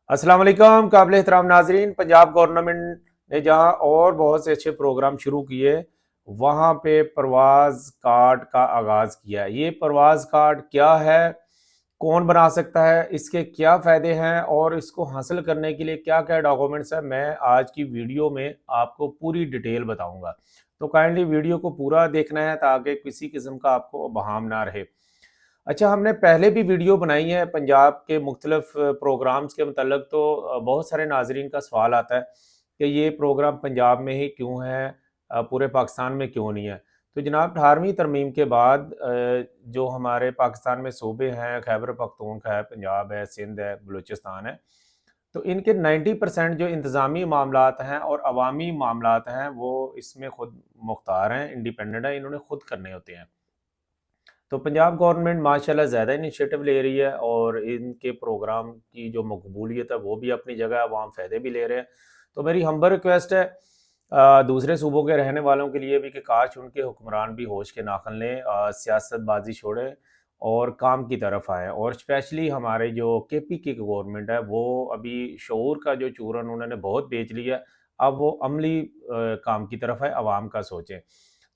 अस्सलाम वालेकुम काबिल एहतराम नाजरीन। पंजाब गवर्नमेंट ने जहां और बहुत से अच्छे प्रोग्राम शुरू किए, वहां पे प्रवास कार्ड का आगाज़ किया। ये प्रवास कार्ड क्या है, कौन बना सकता है, इसके क्या फ़ायदे हैं और इसको हासिल करने के लिए क्या क्या डॉक्यूमेंट्स हैं, मैं आज की वीडियो में आपको पूरी डिटेल बताऊंगा। तो काइंडली वीडियो को पूरा देखना है ताकि किसी किस्म का आपको बहाम ना रहे। अच्छा, हमने पहले भी वीडियो बनाई है पंजाब के मुख्तलिफ प्रोग्राम्स के मतलब, तो बहुत सारे नाजरीन का सवाल आता है कि ये प्रोग्राम पंजाब में ही क्यों है, पूरे पाकिस्तान में क्यों नहीं है। तो जनाब, 18वीं तरमीम के बाद जो हमारे पाकिस्तान में सूबे हैं, खैबर पख्तूनख्वा है, पंजाब है, सिंध है, बलूचिस्तान है, तो इनके 90% जो इंतज़ामी मामलात हैं और अवामी मामलात हैं वो इसमें खुद मुख्तार हैं, इंडिपेंडेंट हैं, इन्होंने खुद करने होते हैं। तो पंजाब गवर्नमेंट माशाल्लाह ज़्यादा इनिशिएटिव ले रही है और इनके प्रोग्राम की जो मकबूलियत है वो भी अपनी जगह है, वहाँ फ़ायदे भी ले रहे हैं। तो मेरी हम्बल रिक्वेस्ट है दूसरे सूबों के रहने वालों के लिए भी कि काश उनके हुक्मरान भी होश के नाखन लें, सियासतबाजी छोड़ें और काम की तरफ आएँ। और स्पेशली हमारे जो केपी की गवर्नमेंट है वो अभी शऊर का जो चूरन उन्होंने बहुत बेच लिया है, अब वो अमली काम की तरफ है, आवाम का सोचें।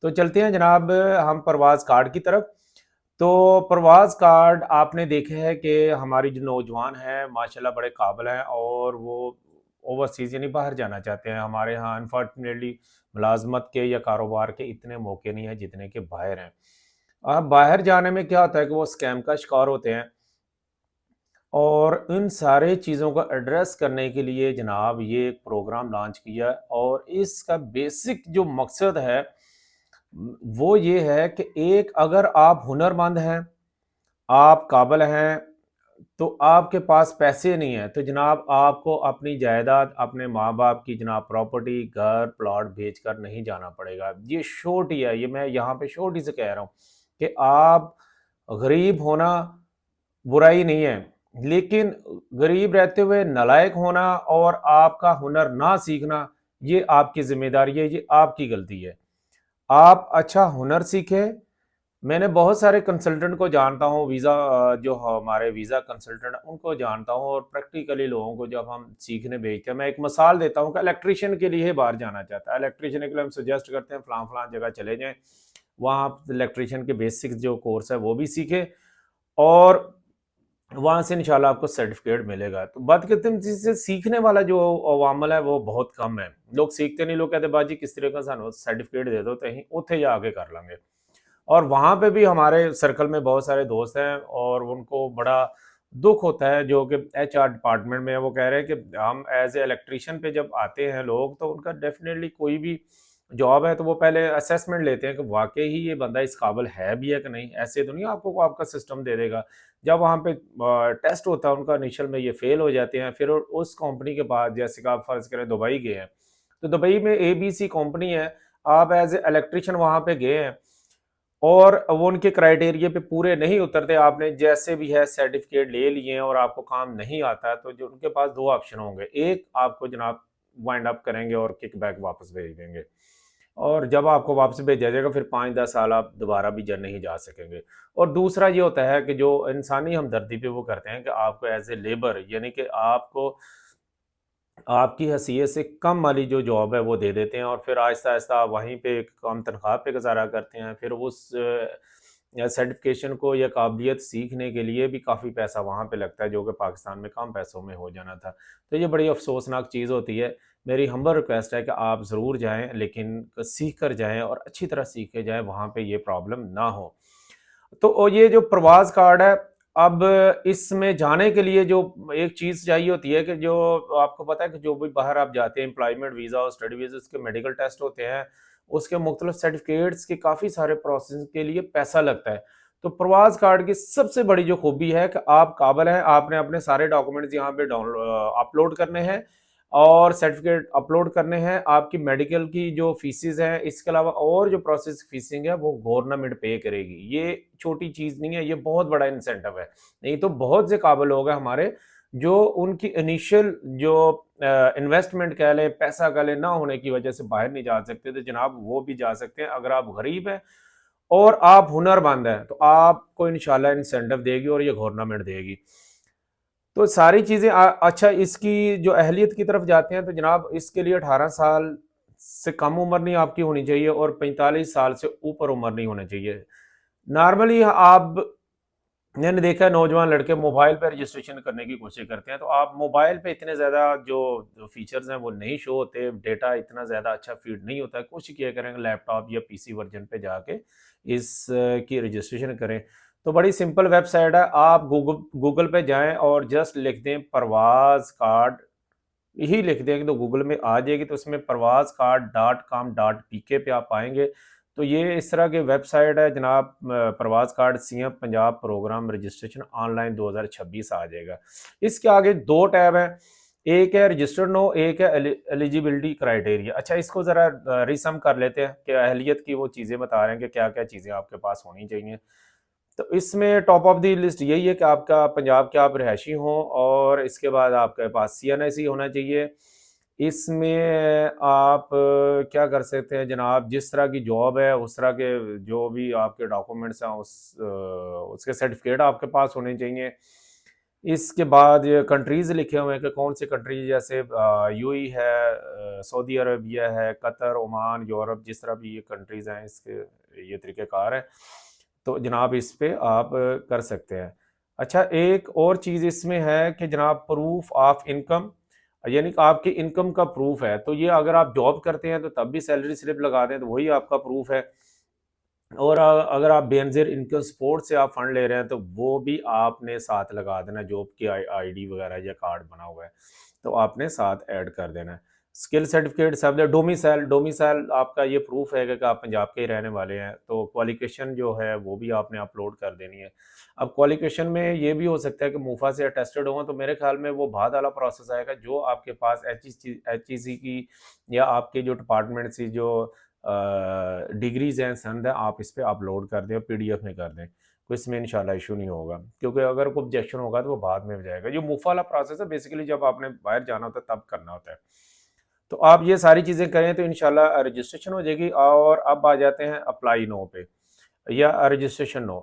तो चलते हैं जनाब हम प्रवास कार्ड की तरफ। तो प्रवास कार्ड आपने देखे है कि हमारी जो नौजवान हैं माशाल्लाह बड़े काबिल हैं और वो ओवरसीज़ यानी बाहर जाना चाहते हैं। हमारे यहाँ अनफॉर्चुनेटली मुलाजमत के या कारोबार के इतने मौके नहीं हैं जितने के बाहर हैं। अब बाहर जाने में क्या होता है कि वो स्कैम का शिकार होते हैं और इन सारे चीज़ों को एड्रेस करने के लिए जनाब ये एक प्रोग्राम लॉन्च किया और इसका बेसिक जो मकसद है वो ये है कि एक अगर आप हुनरमंद हैं, आप काबिल हैं, तो आपके पास पैसे नहीं हैं, तो जनाब आपको अपनी जायदाद, अपने माँ-बाप की जनाब प्रॉपर्टी, घर, प्लॉट बेचकर नहीं जाना पड़ेगा। ये श्योरिटी है, ये मैं यहाँ पे श्योरिटी से कह रहा हूँ कि आप गरीब होना बुराई नहीं है, लेकिन गरीब रहते हुए नालायक होना और आपका हुनर ना सीखना, ये आपकी ज़िम्मेदारी है, ये आपकी गलती है। आप अच्छा हुनर सीखें। मैंने बहुत सारे कंसल्टेंट को जानता हूँ, वीज़ा जो हमारे वीज़ा कंसल्टेंट हैं, उनको जानता हूँ और प्रैक्टिकली लोगों को जब हम सीखने भेजते हैं, मैं एक मिसाल देता हूँ कि इलेक्ट्रीशियन के लिए बाहर जाना चाहता है, इलेक्ट्रीशियन के लिए हम सजेस्ट करते हैं फलां-फलां जगह चले जाएँ, वहाँ आप इलेक्ट्रीशियन के बेसिक्स जो कोर्स है वो भी सीखें और वहाँ से इंशाल्लाह आपको सर्टिफिकेट मिलेगा। तो बदकिस्मती से सीखने वाला जो अवामल है वो बहुत कम है। लोग सीखते नहीं, लोग कहते बाजी किस तरह का सानू सर्टिफिकेट दे दो तो अहीं उत्थे जाके कर लांगे। और वहाँ पे भी हमारे सर्कल में बहुत सारे दोस्त हैं और उनको बड़ा दुख होता है जो कि एचआर डिपार्टमेंट में है, वो कह रहे हैं कि हम एज ए इलेक्ट्रीशियन पे जब आते हैं लोग तो उनका डेफिनेटली कोई भी जॉब है तो वो पहले असेसमेंट लेते हैं कि वाकई ही ये बंदा इस काबिल है भी है कि नहीं। ऐसे तो नहीं आपको आपका सिस्टम दे देगा। जब वहाँ पे टेस्ट होता है उनका इनिशियल में, ये फेल हो जाते हैं, फिर उस कंपनी के बाद जैसे कि आप फर्ज करें दुबई गए हैं, तो दुबई में एबीसी कंपनी है, आप एज ए इलेक्ट्रीशियन वहाँ पे गए हैं और वो उनके क्राइटेरिया पे पूरे नहीं उतरते, आपने जैसे भी है सर्टिफिकेट ले लिए हैं और आपको काम नहीं आता है, तो जो उनके पास 2 ऑप्शन होंगे। एक आपको जनाब वाइंड अप करेंगे और किकबैक वापस भेज देंगे और जब आपको वापस भेजा जाएगा फिर 5-10 साल आप दोबारा भी नहीं जा सकेंगे। और दूसरा ये होता है कि जो इंसानी हमदर्दी पे वो करते हैं कि आपको एज़ ए लेबर यानी कि आपको आपकी हैसियत से कम वाली जो जॉब है वो दे देते हैं और फिर आहिस्ता-आहिस्ता आप वहीं पे कम तनख्वाह पे गुज़ारा करते हैं। फिर उस सर्टिफ़िकेशन को या काबिलियत सीखने के लिए भी काफ़ी पैसा वहाँ पे लगता है जो कि पाकिस्तान में कम पैसों में हो जाना था। तो ये बड़ी अफ़सोसनाक चीज़ होती है। मेरी हम्बल रिक्वेस्ट है कि आप ज़रूर जाएँ, लेकिन सीख कर जाएँ और अच्छी तरह सीख के जाएँ, वहाँ पे ये प्रॉब्लम ना हो। तो ये जो प्रवास कार्ड है, अब इसमें जाने के लिए जो एक चीज़ चाहिए होती है कि जो आपको पता है कि जो भी बाहर आप जाते हैं एम्प्लॉयमेंट वीज़ा और स्टडी वीज़ा, उसके मेडिकल टेस्ट होते हैं, उसके मुख्तलिफ सर्टिफ़िकेट्स के काफ़ी सारे प्रोसेस के लिए पैसा लगता है। तो प्रवास कार्ड की सबसे बड़ी जो खूबी है कि आप काबिल हैं, आपने अपने सारे डॉक्यूमेंट्स यहाँ पे अपलोड करने हैं और सर्टिफ़िकेट अपलोड करने हैं। आपकी मेडिकल की जो फीसेज़ हैं, इसके अलावा और जो प्रोसेस फीसिंग है, वो गवर्नमेंट पे करेगी। ये छोटी चीज़ नहीं है, ये बहुत बड़ा इंसेंटिव है। नहीं तो बहुत से काबिल लोग हैं हमारे, जो उनकी इनिशियल जो इन्वेस्टमेंट कह लें, पैसा कह लें, ना होने की वजह से बाहर नहीं जा सकते, तो जनाब वो भी जा सकते हैं। अगर आप गरीब हैं और आप हुनरमंद हैं तो आपको इंशाल्लाह इंसेंटिव देगी और ये गवर्नमेंट देगी। तो सारी चीज़ें अच्छा, इसकी जो अहलियत की तरफ जाते हैं तो जनाब इसके लिए 18 साल से कम उम्र नहीं आपकी होनी चाहिए और 45 साल से ऊपर उम्र नहीं होनी चाहिए। नॉर्मली आप मैंने देखा है नौजवान लड़के मोबाइल पे रजिस्ट्रेशन करने की कोशिश करते हैं, तो आप मोबाइल पे इतने ज़्यादा जो फीचर्स हैं वो नहीं शो होते, डेटा इतना ज़्यादा अच्छा फीड नहीं होता है। कोशिश किया करेंगे लैपटॉप या पीसी वर्जन पे जाके इस की रजिस्ट्रेशन करें। तो बड़ी सिंपल वेबसाइट है, आप गूगल गूगल पे जाएँ और जस्ट लिख दें परवाज़ कार्ड, यही लिख देंगे तो गूगल में आ जाएगी। तो उसमें परवाज़ कार्ड .com.pk पे आप आएँगे तो ये इस तरह की वेबसाइट है जनाब। Parwaaz card CM Punjab program registration online 2026 आ जाएगा। इसके आगे 2 टैब हैं, एक है रजिस्टर्ड नो, एक है एलिजिबिलिटी क्राइटेरिया। अच्छा, इसको ज़रा रीसम कर लेते हैं कि अहलियत की वो चीज़ें बता रहे हैं कि क्या-क्या चीज़ें आपके पास होनी चाहिए। तो इसमें टॉप ऑफ द लिस्ट यही है कि आपका पंजाब के आप रहायशी हों और इसके बाद आपके पास सीएनआईसी होना चाहिए। इसमें आप क्या कर सकते हैं जनाब, जिस तरह की जॉब है उस तरह के जो भी आपके डॉक्यूमेंट्स हैं उसके सर्टिफिकेट आपके पास होने चाहिए। इसके बाद ये कंट्रीज़ लिखे हुए हैं कि कौन सी कंट्री, जैसे यूएई है, सऊदी अरबिया है, कतर, ओमान, यूरोप, जिस तरह भी ये कंट्रीज़ हैं इसके ये तरीक़ेकार है। तो जनाब इस पे आप कर सकते हैं। अच्छा, एक और चीज़ इसमें है कि जनाब प्रूफ ऑफ इनकम, यानी कि आपकी इनकम का प्रूफ है। तो ये अगर आप जॉब करते हैं तो तब भी सैलरी स्लिप लगा दें तो वही आपका प्रूफ है। और अगर आप बेनज़ीर इनकम सपोर्ट से आप फंड ले रहे हैं तो वो भी आपने साथ लगा देना, जॉब की आईडी वगैरह या कार्ड बना हुआ है तो आपने साथ ऐड कर देना है। स्किल सर्टिफिकेट सब, डोमिसाइल डोमिसाइल आपका ये प्रूफ है कि आप पंजाब के ही रहने वाले हैं। तो क्वालिफिकेशन जो है वो भी आपने अपलोड कर देनी है। अब क्वालिफिकेशन में ये भी हो सकता है कि मूफा से अटेस्टेड हो, तो मेरे ख्याल में वो बाद वाला प्रोसेस आएगा। जो आपके पास एचईसी की या आपके जो डिपार्टमेंट से जो डिग्रीज़ हैं, संद हैं, आप इस पे अपलोड कर दें और पीडीएफ में कर दें। तो इसमें इंशाल्लाह इश्यू नहीं होगा, क्योंकि अगर कोई ऑब्जेक्शन होगा तो वो बाद में हो जाएगा। जो मुफ़ा वाला प्रोसेस है बेसिकली जब आपने बाहर जाना होता है तब करना होता है। तो आप ये सारी चीज़ें करें तो इंशाल्लाह रजिस्ट्रेशन हो जाएगी। और अब आ जाते हैं अप्लाई नो पे या रजिस्ट्रेशन नो।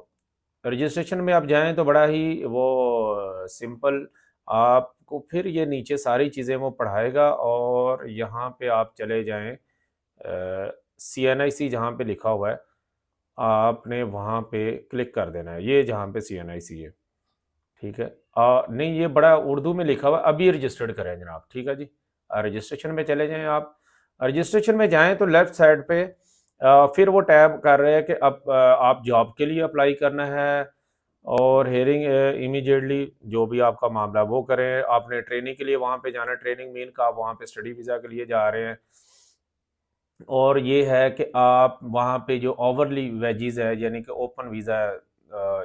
रजिस्ट्रेशन में आप जाएँ तो बड़ा ही वो सिंपल, आपको फिर ये नीचे सारी चीज़ें वो पढ़ाएगा और यहाँ पे आप चले जाएँ सीएनआईसी जहाँ पे लिखा हुआ है, आपने वहाँ पे क्लिक कर देना है, ये जहाँ पे सीएनआईसी है, ठीक है? नहीं, ये बड़ा उर्दू में लिखा हुआ है, अभी रजिस्टर्ड करें जनाब, ठीक है जी? रजिस्ट्रेशन में चले जाएँ आप। रजिस्ट्रेशन में जाएँ तो लेफ्ट साइड पे फिर वो टैब कर रहे हैं कि अब आप जॉब के लिए अप्लाई करना है और हियरिंग इमीडिएटली जो भी आपका मामला है वो करें। आपने ट्रेनिंग के लिए वहाँ पे जाना है, ट्रेनिंग मीन का आप वहाँ पे स्टडी वीज़ा के लिए जा रहे हैं। और ये है कि आप वहाँ पे जो ओवरली वेजेस है यानी कि ओपन वीज़ा है,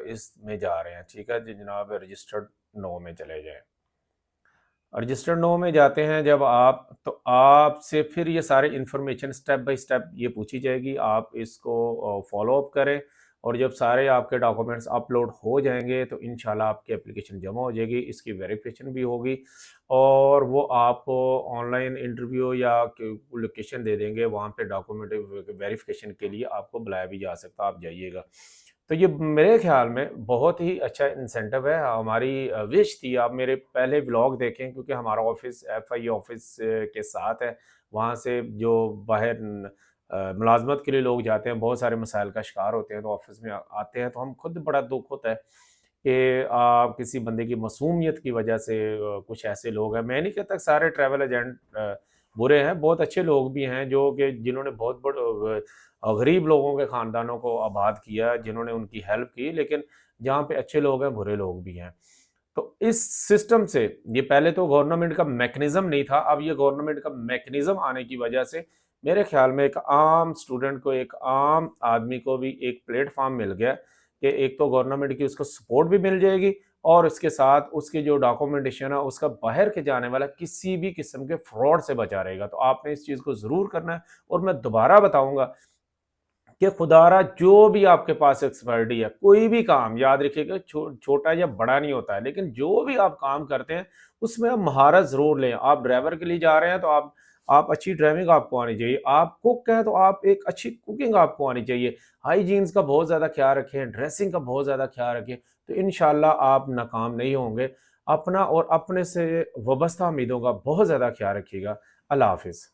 इसमें जा रहे हैं, ठीक है जी जनाब? रजिस्टर्ड नो में चले जाएँ। रजिस्टर्ड नो में जाते हैं जब आप, तो आपसे फिर ये सारे इन्फॉर्मेशन स्टेप बाय स्टेप ये पूछी जाएगी, आप इसको फॉलो अप करें। और जब सारे आपके डॉक्यूमेंट्स अपलोड हो जाएंगे तो इंशाल्लाह आपकी एप्लीकेशन जमा हो जाएगी, इसकी वेरिफिकेशन भी होगी और वो आपको ऑनलाइन इंटरव्यू या लोकेशन दे देंगे, वहाँ पे डॉक्यूमेंट वेरिफिकेशन के लिए आपको बुलाया भी जा सकता है, आप जाइएगा। तो ये मेरे ख़्याल में बहुत ही अच्छा इंसेंटिव है। हमारी विश थी आप मेरे पहले व्लॉग देखें, क्योंकि हमारा ऑफ़िस एफआई ऑफ़िस के साथ है। वहाँ से जो बाहर मुलाज़मत के लिए लोग जाते हैं, बहुत सारे मसाइल का शिकार होते हैं, तो ऑफ़िस में आते हैं तो हम खुद बड़ा दुःख होता है कि किसी बंदे की मासूमियत की वजह से कुछ ऐसे लोग हैं, मैं नहीं कहता कि सारे ट्रैवल एजेंट बुरे हैं, बहुत अच्छे लोग भी हैं जो कि जिन्होंने बहुत गरीब लोगों के ख़ानदानों को आबाद किया, जिन्होंने उनकी हेल्प की, लेकिन जहाँ पे अच्छे लोग हैं, बुरे लोग भी हैं। तो इस सिस्टम से, ये पहले तो गवर्नमेंट का मैकेनिज़्म नहीं था, अब ये गवर्नमेंट का मैकेनिज़्म आने की वजह से मेरे ख़्याल में एक आम स्टूडेंट को, एक आम आदमी को भी एक प्लेटफ़ॉर्म मिल गया कि एक तो गवर्नमेंट की उसको सपोर्ट भी मिल जाएगी और उसके साथ उसकी जो डॉक्यूमेंटेशन है, उसका बाहर के जाने वाला किसी भी किस्म के फ्रॉड से बचा रहेगा। तो आपने इस चीज़ को ज़रूर करना है और मैं दोबारा बताऊँगा कि खुदारा जो भी आपके पास एक्सपर्टी है, कोई भी काम याद रखिएगा, छोटा या बड़ा नहीं होता है, लेकिन जो भी आप काम करते हैं उसमें आप महारत ज़रूर लें। आप ड्राइवर के लिए जा रहे हैं तो आप आप अच्छी ड्राइविंग आपको आनी चाहिए, आप कुक हैं तो आप एक अच्छी कुकिंग आपको आनी चाहिए, हाइजीन्स का बहुत ज़्यादा ख्याल रखें, ड्रेसिंग का बहुत ज़्यादा ख्याल रखें, तो इंशाल्लाह आप नाकाम नहीं होंगे। अपना और अपने से वाबस्ता उम्मीदों का बहुत ज़्यादा ख्याल रखिएगा। अल्लाह हाफ़िज़।